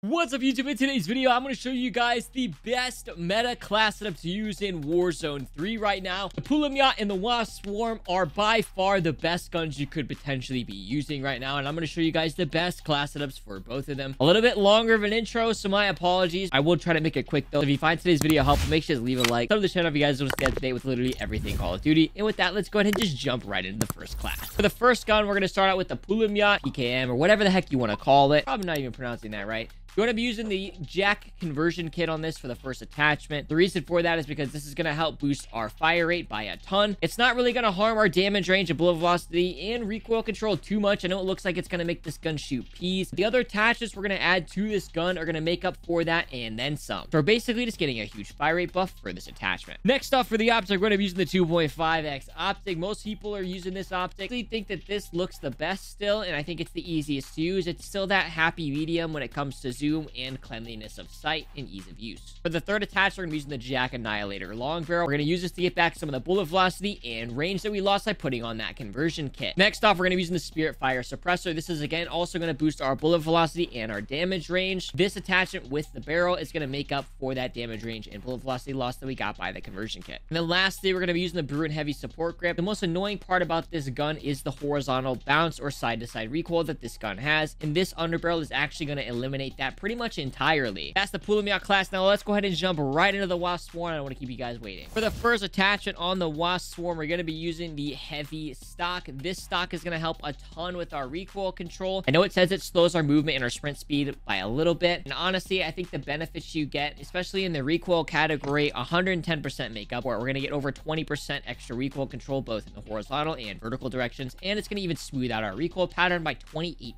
What's up, YouTube? In today's video, I'm going to show you guys the best meta class setup to use in Warzone 3 right now. The Pulemyot and the Wasp Swarm are by far the best guns you could potentially be using right now, and I'm going to show you guys the best class setups for both of them. A little bit longer of an intro, so my apologies. I will try to make it quick though. If you find today's video helpful, make sure to leave a like. Sub to the channel if you guys want to stay up to date with literally everything Call of Duty. And with that, let's go ahead and just jump right into the first class. For the first gun, we're going to start out with the Pulemyot, PKM, or whatever the heck you want to call it. Probably not even pronouncing that right. You want to be using the jack conversion kit on this for the first attachment. The reason for that is because this is going to help boost our fire rate by a ton. It's not really going to harm our damage range and bullet velocity and recoil control too much. I know it looks like it's going to make this gun shoot peas. The other attachments we're going to add to this gun are going to make up for that and then some. So we're basically just getting a huge fire rate buff for this attachment. Next up, for the optic, we're going to be using the 2.5x optic. Most people are using this optic. I think that this looks the best still, and I think it's the easiest to use. It's still that happy medium when it comes to zoom and cleanliness of sight and ease of use. For the third attachment, we're going to be using the Jack Annihilator long barrel. We're going to use this to get back some of the bullet velocity and range that we lost by putting on that conversion kit. Next off, we're going to be using the Spirit Fire Suppressor. This is again also going to boost our bullet velocity and our damage range. This attachment with the barrel is going to make up for that damage range and bullet velocity loss that we got by the conversion kit. And then lastly, we're going to be using the Brute Heavy Support Grip. The most annoying part about this gun is the horizontal bounce or side-to-side recoil that this gun has, and this underbarrel is actually going to eliminate that pretty much entirely. That's the Pulemyot class. Now let's go ahead and jump right into the Wasp Swarm. I don't want to keep you guys waiting. For the first attachment on the Wasp Swarm, we're going to be using the heavy stock. This stock is going to help a ton with our recoil control. I know it says it slows our movement and our sprint speed by a little bit, and honestly, I think the benefits you get, especially in the recoil category, 110% make up for it. We're going to get over 20% extra recoil control both in the horizontal and vertical directions, and it's going to even smooth out our recoil pattern by 28%.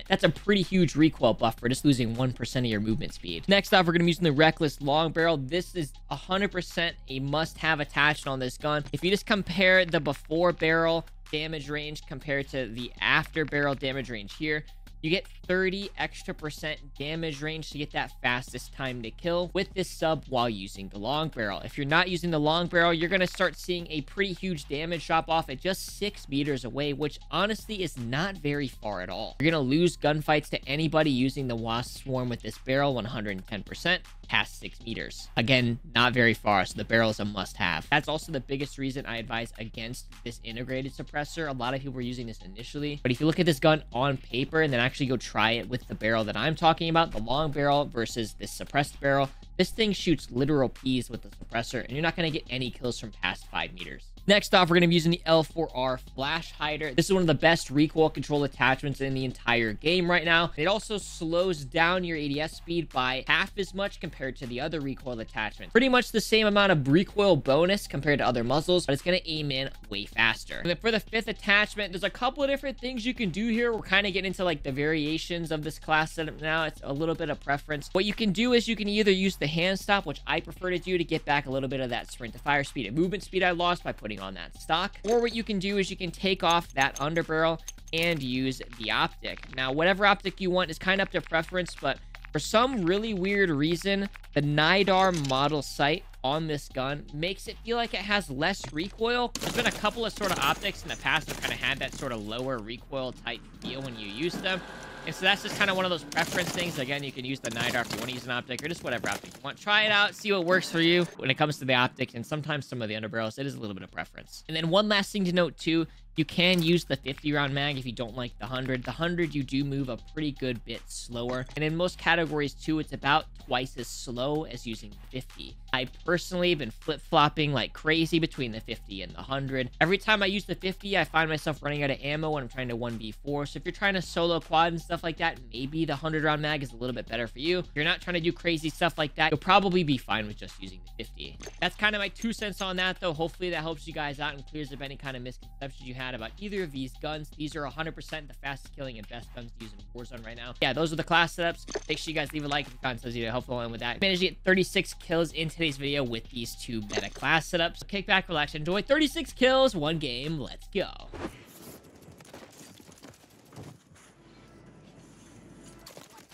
That's a pretty huge recoil buff for just losing 1% of your movement speed. Next off, we're going to be using the Reckless long barrel. This is 100% a must-have attachment on this gun. If you just compare the before barrel damage range compared to the after barrel damage range here, you get 30 extra % damage range to get that fastest time to kill with this sub while using the long barrel. If you're not using the long barrel, you're going to start seeing a pretty huge damage drop off at just 6 meters away, which honestly is not very far at all. You're going to lose gunfights to anybody using the Wasp Swarm with this barrel 110% past 6 meters. Again, not very far, so the barrel is a must-have. That's also the biggest reason I advise against this integrated suppressor. A lot of people were using this initially, but if you look at this gun on paper and then actually go try it with the barrel that I'm talking about, the long barrel versus this suppressed barrel, this thing shoots literal peas with the suppressor, and you're not going to get any kills from past 5 meters. Next off, we're going to be using the L4R Flash Hider. This is one of the best recoil control attachments in the entire game right now. It also slows down your ADS speed by half as much compared to the other recoil attachments. Pretty much the same amount of recoil bonus compared to other muzzles, but it's going to aim in way faster. And then for the fifth attachment, there's a couple of different things you can do here. We're kind of getting into like the variations of this class setup now. It's a little bit of preference. What you can do is you can either use the hand stop, which I prefer to do to get back a little bit of that sprint to fire speed and movement speed I lost by putting on that stock. Or what you can do is you can take off that underbarrel and use the optic. Now, whatever optic you want is kind of up to preference, but for some really weird reason, the NIDAR model sight on this gun makes it feel like it has less recoil. There's been a couple of sort of optics in the past that kind of had that sort of lower recoil type feel when you use them. And so that's just kind of one of those preference things. Again, you can use the NIDAR if you want to use an optic or just whatever optic you want. Try it out, see what works for you when it comes to the optic, and sometimes some of the underbarrels, it is a little bit of preference. And then one last thing to note too, you can use the 50 round mag if you don't like the 100. The 100, you do move a pretty good bit slower. And in most categories too, it's about twice as slow as using the 50. I personally have been flip-flopping like crazy between the 50 and the 100. Every time I use the 50, I find myself running out of ammo when I'm trying to 1v4. So if you're trying to solo quad and stuff like that, maybe the 100 round mag is a little bit better for you. If you're not trying to do crazy stuff like that, you'll probably be fine with just using the 50. That's kind of my 2 cents on that though. Hopefully that helps you guys out and clears up any kind of misconceptions you had about either of these guns. These are 100% the fastest killing and best guns to use in Warzone right now. Yeah, those are the class setups. Make sure you guys leave a like if you found this video helpful, and with that, I managed to get 36 kills in today's video with these 2 meta class setups. So kick back, relax, enjoy. 36 kills, 1 game. Let's go.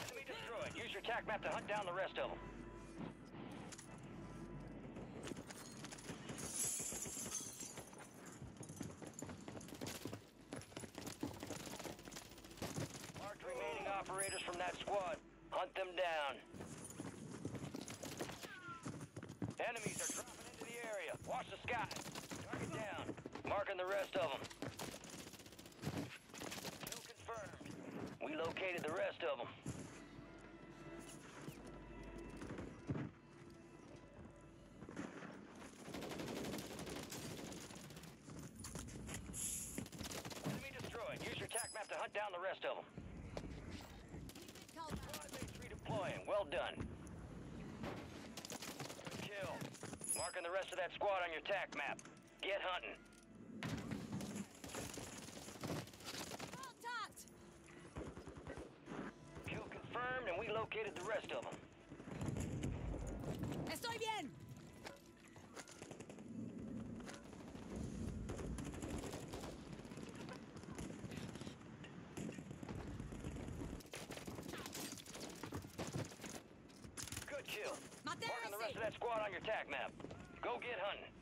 Enemy destroyed. Use your TAC map to hunt down the rest of them. Marked remaining operators from that squad. Hunt them down. Enemies are dropping into the area. Watch the sky. Target down. Marking the rest of them. Kill confirmed. We located the rest of them. Enemy destroyed. Use your tac map to hunt down the rest of them. Squad mates redeploying. Well done. Good kill. Marking the rest of that squad on your tac map. Get hunting. Kill confirmed, and we located the rest of them. Estoy bien. Good kill. Mate Marking the ese. rest of that squad on your tac map. Go get hunting.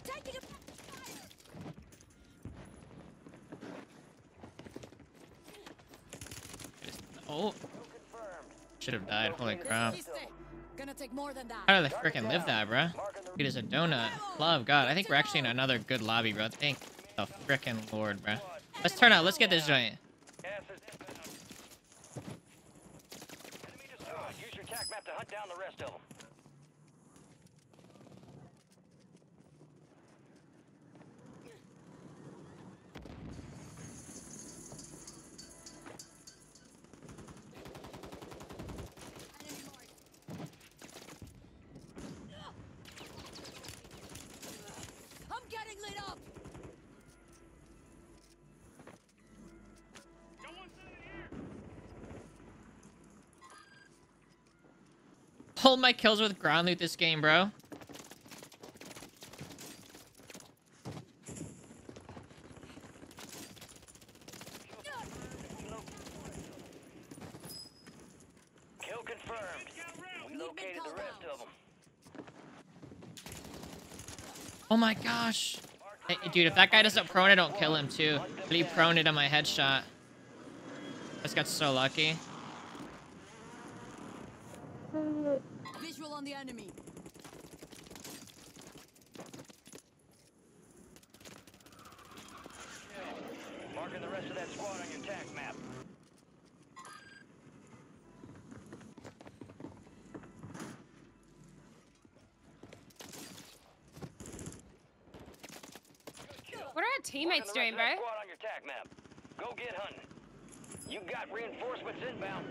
Taking a fire. Oh, Kill confirmed. should have died. Holy crap. Desiste. Gonna take more than that. How do they freaking live that, bruh? It is a donut. Love God. I think we're actually in another good lobby, bro. Thank the freaking Lord, bruh. Let's turn out. Let's get this joint. Gas is inbound. Enemy destroyed. Use your tac map to hunt down the rest of them. I'm getting lit up. Hold my kills with ground loot this game, bro. Kill confirmed. We located the rest of them. Oh my gosh. Hey, dude, if that guy doesn't prone it, don't kill him too. But he proned it on my headshot. Just got so lucky. Visual on the enemy. Marking the rest of that squad on your tac map. What are our teammates doing, bro? Squad on your tac map. Go get hunting. You got reinforcements inbound.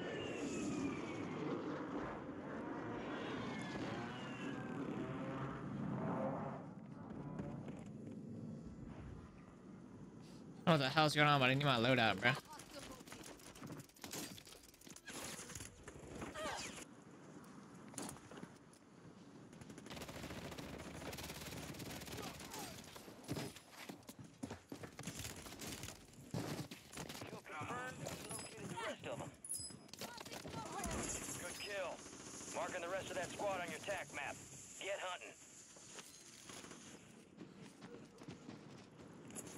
I don't know what the hell's going on, but I need my loadout, bro. Kill confirmed. Located the rest of them. Good kill. Marking the rest of that squad on your tac map. Get hunting.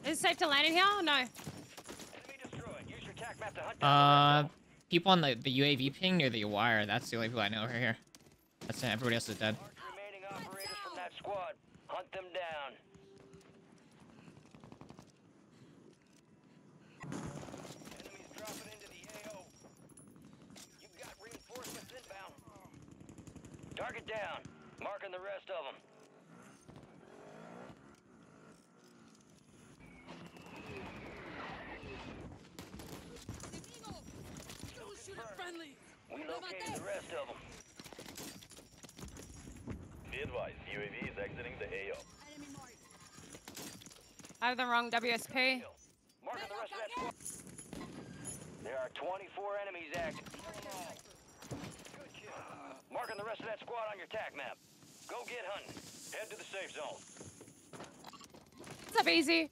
Is it safe to land in here or no? Enemy destroyed. Use your tac map to hunt down the rest of them. People on the UAV ping near the wire. That's the only people I know over here. That's it. Everybody else is dead. Mark remaining operators from that squad. Hunt them down. Enemies dropping into the AO. You got reinforcements inbound. Target down. Marking the rest of them. Don't shoot at friendly. We located the rest of them. Be advised, UAV is exiting the AO. Enemy mark. I have the wrong WSP. Marking the rest of that squad. There are 24 enemies active. Kill 'em all. Good kill. Marking the rest of that squad on your tac map. Go get hunting. Head to the safe zone. What's up, Easy?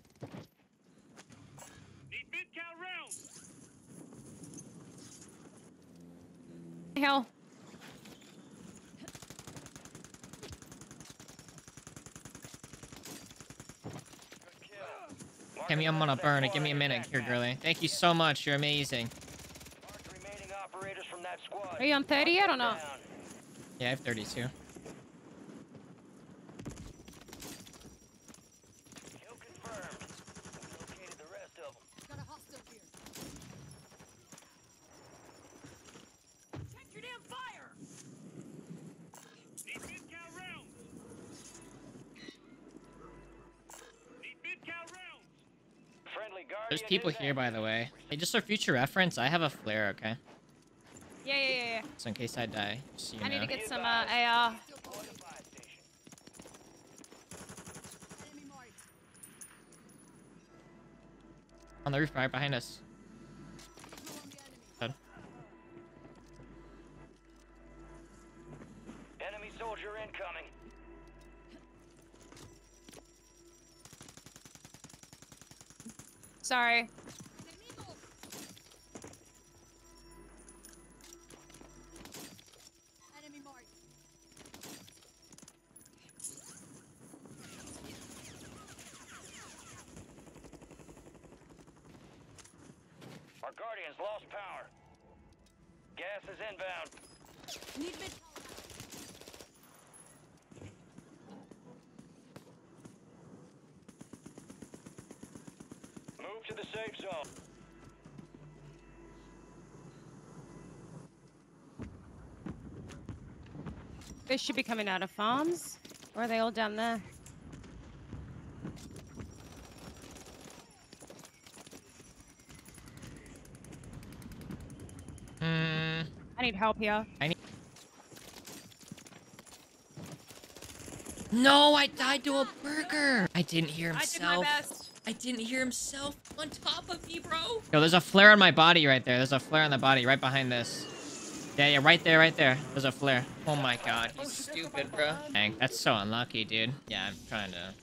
Need mid-count rounds. Hell. Good kill. Kimmy, I'm gonna burn it. Give me a minute here, girlie. Thank you so much. You're amazing. Mark the remaining operators from that squad. Are you on 30 yet or not? Down. Yeah, I have 32. Kill confirmed. Located the rest of them. Got a hostile here. Check your damn fire! Need mid-cal rounds. Need mid-cal rounds. Friendly guardian. There's people is here, by the way. Hey, just for future reference, I have a flare, okay? Yeah. So in case I die, just so you I need know. to get some AR. Deploy to buy station. Enemy marked. On the roof right behind us. Visual on the enemy. Dead. Enemy soldier incoming. Enemigo! Sorry. Enemy marked. Our guardians lost power. Gas is inbound. Need mid. Move to the safe zone. They should be coming out of farms. Or are they all down there? I need help here. No, I died to a burger. I didn't hear I did my himself. best. I didn't hear himself on top of me, bro. Yo, there's a flare on my body right there. There's a flare on the body right behind this. Yeah, right there, right there. There's a flare. Oh my god, he's stupid, bro. Dang, that's so unlucky, dude. Yeah, I'm trying to